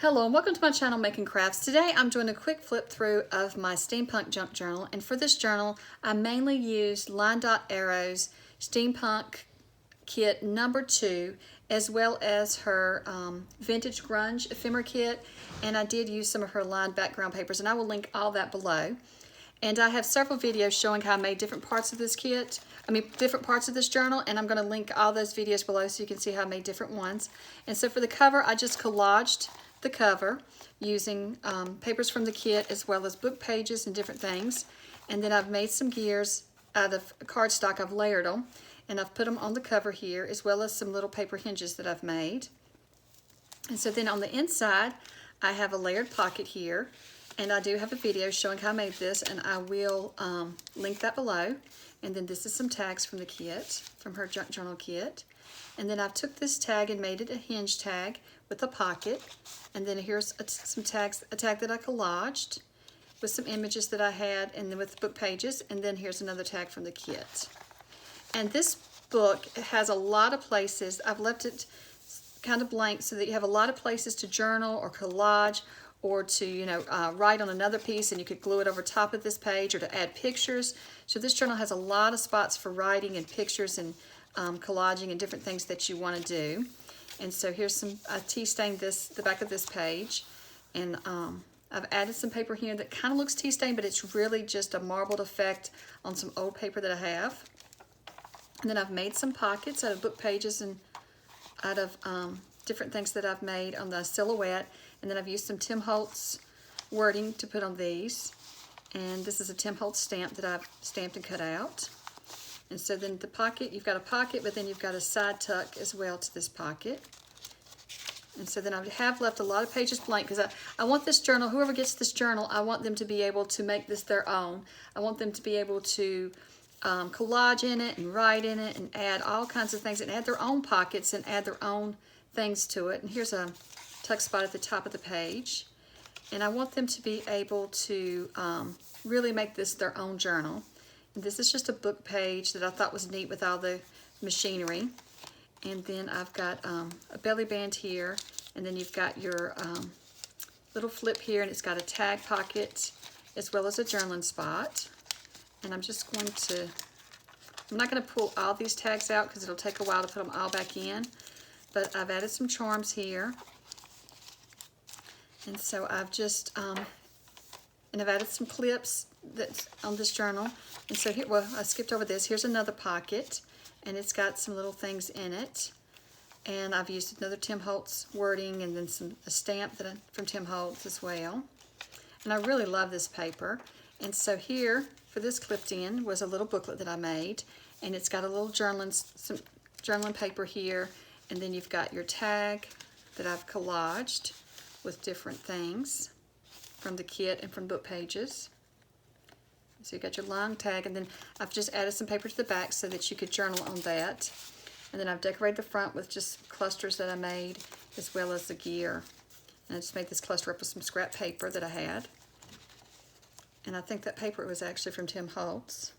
Hello and welcome to my channel Making Crafts. Today I'm doing a quick flip through of my Steampunk junk journal, and for this journal I mainly used Line Dot Arrow's Steampunk kit number 2 as well as her vintage grunge ephemera kit, and I did use some of her lined background papers, and I will link all that below. And I have several videos showing how I made different parts of this kit, different parts of this journal, and I'm going to link all those videos below so you can see how I made different ones. And so for the cover, I just collaged the cover using papers from the kit as well as book pages and different things. And then I've made some gears out of cardstock. I've layered them, and I've put them on the cover here, as well as some little paper hinges that I've made. And so then on the inside, I have a layered pocket here. And I do have a video showing how I made this, and I will link that below. And then this is some tags from the kit, from her junk journal kit. And then I've took this tag and made it a hinge tag with a pocket. And then here's some tags, a tag that I collaged with some images that I had, and then with book pages. And then here's another tag from the kit. And this book has a lot of places. I've left it kind of blank so that you have a lot of places to journal or collage, or to write on another piece, and you could glue it over top of this page, or to add pictures. So this journal has a lot of spots for writing and pictures and collaging and different things that you want to do. And so here's some, I tea stained the back of this page, and I've added some paper here that kind of looks tea stained, but it's really just a marbled effect on some old paper that I have. And then I've made some pockets out of book pages and out of different things that I've made on the silhouette. And then I've used some Tim Holtz wording to put on these. And this is a Tim Holtz stamp that I've stamped and cut out. And so then the pocket, you've got a pocket, but then you've got a side tuck as well to this pocket. And so then I have left a lot of pages blank, because I want this journal, whoever gets this journal, I want them to be able to make this their own. I want them to be able to collage in it and write in it and add all kinds of things and add their own pockets and add their own things to it. And here's a tuck spot at the top of the page, and I want them to be able to really make this their own journal. And this is just a book page that I thought was neat with all the machinery. And then I've got a belly band here, and then you've got your little flip here, and it's got a tag pocket as well as a journaling spot. And I'm just going to, I'm not going to pull all these tags out because it'll take a while to put them all back in, but I've added some charms here. And so I've just, and I've added some clips that's on this journal. And so here, well, I skipped over this. Here's another pocket, and it's got some little things in it. And I've used another Tim Holtz wording, and then a stamp from Tim Holtz as well. And I really love this paper. And so here, for this clipped in, was a little booklet that I made. And it's got a little some journaling paper here. And then you've got your tag that I've collaged with different things from the kit and from book pages. So you got your long tag, and then I've just added some paper to the back so that you could journal on that. And then I've decorated the front with just clusters that I made, as well as the gear. And I just made this cluster up with some scrap paper that I had. And I think that paper was actually from Tim Holtz.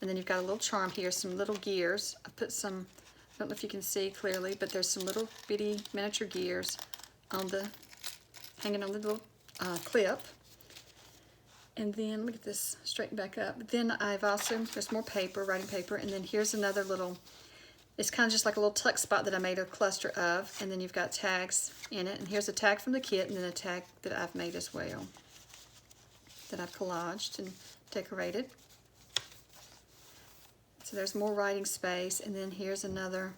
And then you've got a little charm here, some little gears. I put some, I don't know if you can see clearly, but there's some little bitty miniature gears on hanging on the little clip. And then look at this, straighten back up. Then I've also, there's more paper, writing paper, and then here's another little, it's kind of just like a little tuck spot that I made a cluster of. And then you've got tags in it, and here's a tag from the kit, and then a tag that I've made as well, that I've collaged and decorated. So there's more writing space, and then here's another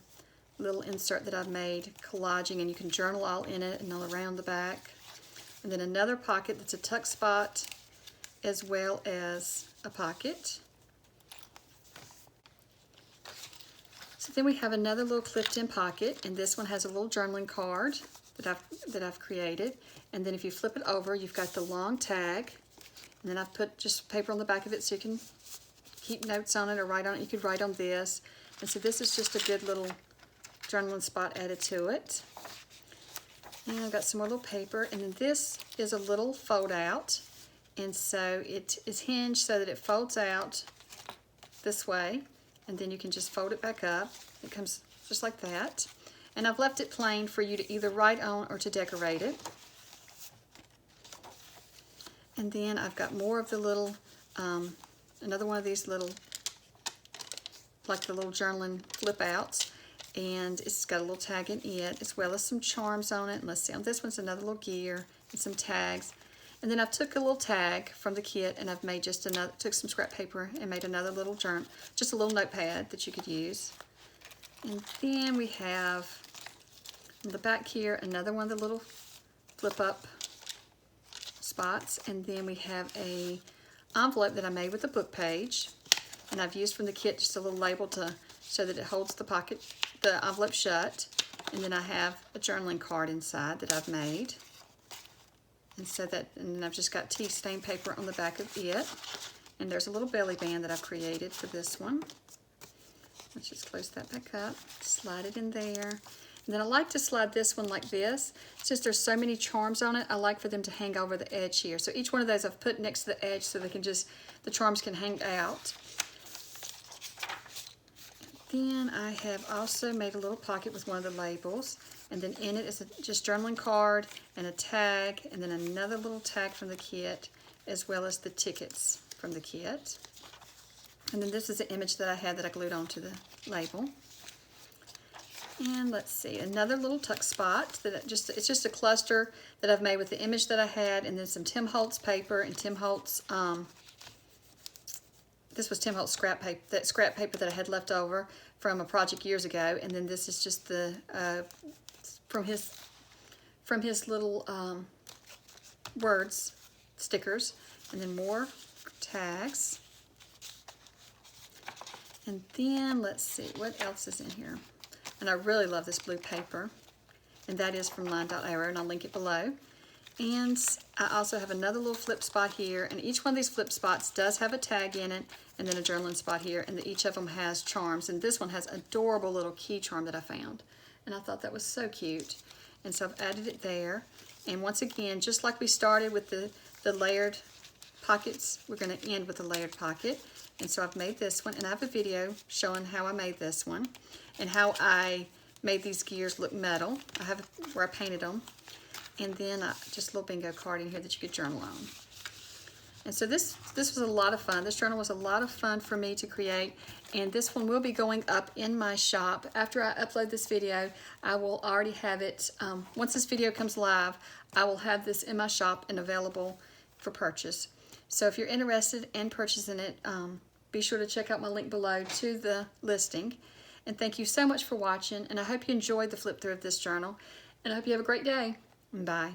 little insert that I've made, collaging, and you can journal all in it and all around the back. And then another pocket that's a tuck spot as well as a pocket. So then we have another little clipped in pocket, and this one has a little journaling card that I've created. And then if you flip it over, you've got the long tag, and then I've put just paper on the back of it so you can keep notes on it or write on it. You could write on this. And so this is just a good little journaling spot added to it. And I've got some more little paper, and then this is a little fold out, and so it is hinged so that it folds out this way, and then you can just fold it back up. It comes just like that. And I've left it plain for you to either write on or to decorate it. And then I've got more of the little, another one of these little, like the little journaling flip outs. And it's got a little tag in it, as well as some charms on it. And let's see, on this one's another little gear and some tags. And then I took a little tag from the kit and I've made just another, took some scrap paper and made another little journal, just a little notepad that you could use. And then we have on the back here another one of the little flip up spots. And then we have a envelope that I made with a book page. And I've used from the kit just a little label to so that it holds the pocket, the envelope shut. And then I have a journaling card inside that I've made. And so that, and then I've just got tea stain paper on the back of it. And there's a little belly band that I've created for this one. Let's just close that back up, slide it in there. And then I like to slide this one like this. Since there's so many charms on it, I like for them to hang over the edge here. So each one of those I've put next to the edge so they can just, the charms can hang out. Then I have also made a little pocket with one of the labels. And then in it is a just journaling card and a tag, and then another little tag from the kit, as well as the tickets from the kit. And then this is an image that I had that I glued onto the label. And let's see, another little tuck spot that it's just a cluster that I've made with the image that I had, and then some Tim Holtz paper and Tim Holtz, this was Tim Holtz scrap paper, that scrap paper that I had left over from a project years ago. And then this is just the from his little words stickers, and then more tags. And then let's see what else is in here. And I really love this blue paper, and that is from Line.Arrow, and I'll link it below. And I also have another little flip spot here, and each one of these flip spots does have a tag in it, and then a journaling spot here, and each of them has charms. And this one has an adorable little key charm that I found, and I thought that was so cute. And so I've added it there. And once again, just like we started with the layered pockets, we're going to end with a layered pocket. And so I've made this one, and I have a video showing how I made this one and how I made these gears look metal. I have where I painted them. And then just a little bingo card in here that you could journal on. And so this was a lot of fun. This journal was a lot of fun for me to create, and this one will be going up in my shop. After I upload this video, I will already have it, once this video comes live, I will have this in my shop and available for purchase. So if you're interested in purchasing it, be sure to check out my link below to the listing. And thank you so much for watching, and I hope you enjoyed the flip through of this journal, and I hope you have a great day. Bye.